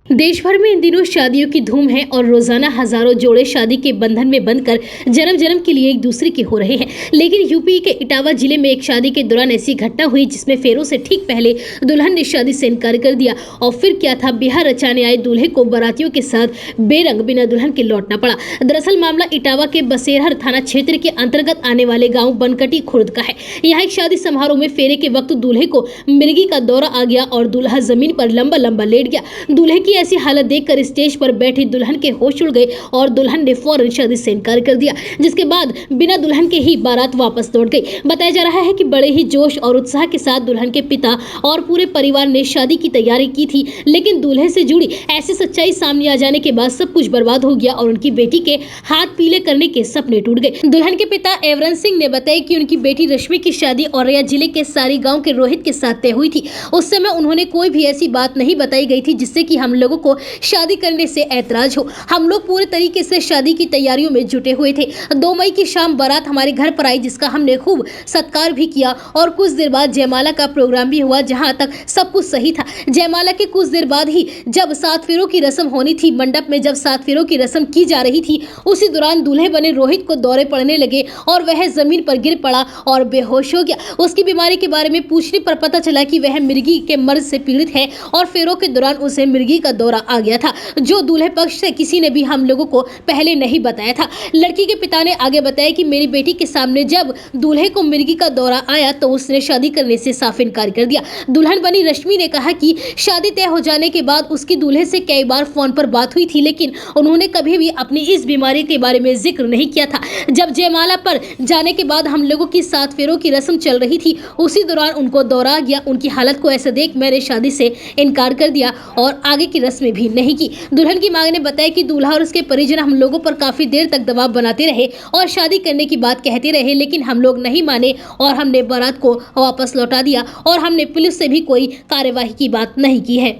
देश भर में इन दिनों शादियों की धूम है और रोजाना हजारों जोड़े शादी के बंधन में बंधकर जन्म जन्म के लिए एक दूसरे के हो रहे हैं। लेकिन यूपी के इटावा जिले में एक शादी के दौरान ऐसी घटना हुई जिसमें फेरों से ठीक पहले दुल्हन ने शादी से इनकार कर दिया और फिर क्या था, बिहार रचाने आए दूल्हे को बारातियों के साथ बेरंग बिना दुल्हन के लौटना पड़ा। दरअसल मामला इटावा के बसेरहर थाना क्षेत्र के अंतर्गत आने वाले गाँव बनकटी खुर्द का है। यहाँ एक शादी समारोह में फेरे के वक्त दूल्हे को मिर्गी का दौरा आ गया और दूल्हा जमीन पर लंबा लंबा लेट गया। दूल्हे की ऐसी हालत देखकर स्टेज पर बैठी दुल्हन के होश उड़ गए और दुल्हन ने फौरन शादी से इनकार कर दिया, जिसके बाद बिना दुल्हन के ही बारात वापस लौट गई। बताया जा रहा है कि बड़े ही जोश और उत्साह के साथ दुल्हन के पिता और पूरे परिवार ने शादी की तैयारी की थी, लेकिन दूल्हे से जुड़ी ऐसी सच्चाई सामने आ जाने के बाद सब कुछ बर्बाद हो गया और उनकी बेटी के हाथ पीले करने के सपने टूट गए। दुल्हन के पिता एवरन सिंह ने बताया कि उनकी बेटी रश्मि की शादी औरैया जिले के सारी गाँव के रोहित के साथ तय हुई थी। उस समय उन्होंने कोई भी ऐसी बात नहीं बताई गई थी जिससे कि हम लोगों को शादी करने से ऐतराज हो। हम लोग पूरे तरीके से शादी की तैयारियों में जुटे हुए थे। 2 मई की शाम बारात हमारे घर पर आई, जिसका हमने खूब सत्कार भी किया और कुछ देर बाद जयमाला का प्रोग्राम भी हुआ। जहां तक सब कुछ सही था, जयमाला के कुछ देर बाद ही जब 7 फेरों की रस्म होनी थी, मंडप में जब 7 फेरों की रस्म की जा रही थी, उसी दौरान दूल्हे बने रोहित को दौरे पड़ने लगे और वह जमीन पर गिर पड़ा और बेहोश हो गया। उसकी बीमारी के बारे में पूछने पर पता चला कि वह मिर्गी के मर्ज से पीड़ित है और फेरों के दौरान उसे मिर्गी का दौरा आ गया था, जो दूल्हे पक्ष से किसी ने भी हम लोगों को पहले नहीं बताया था। लड़की के पिता ने आगे बताया कि मेरी बेटी के सामने जब दूल्हे को मिर्गी का दौरा आया तो उसने शादी करने से साफ इनकार कर दिया। दुल्हन बनी रश्मि ने कहा कि शादी तय हो जाने के बाद उसकी दूल्हे से कई बार फोन पर बात हुई थी, लेकिन उन्होंने कभी भी अपनी इस बीमारी के बारे में जिक्र नहीं किया था। जब जयमाला पर जाने के बाद हम लोगों की 7 फेरों की रस्म चल रही थी, उसी दौरान उनको दौरा आ गया। उनकी हालत को ऐसे देख मैंने शादी से इनकार कर दिया और आगे की रस्में भी नहीं की। दुल्हन की मांग ने बताया कि दूल्हा और उसके परिजन हम लोगों पर काफी देर तक दबाव बनाते रहे और शादी करने की बात कहते रहे, लेकिन हम लोग नहीं माने और हमने बारात को वापस लौटा दिया और हमने पुलिस से भी कोई कार्यवाही की बात नहीं की है।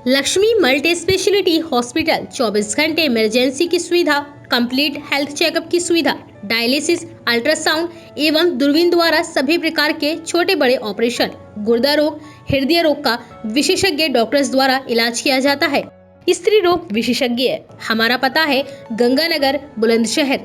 लक्ष्मी मल्टी स्पेशलिटी हॉस्पिटल 24 घंटे इमरजेंसी की सुविधा, कंप्लीट हेल्थ चेकअप की सुविधा, डायलिसिस, अल्ट्रासाउंड एवं दूरबीन द्वारा सभी प्रकार के छोटे बड़े ऑपरेशन, गुर्दा रोग, हृदय रोग का विशेषज्ञ डॉक्टर्स द्वारा इलाज किया जाता है। स्त्री रोग विशेषज्ञ। हमारा पता है गंगानगर, बुलंदशहर।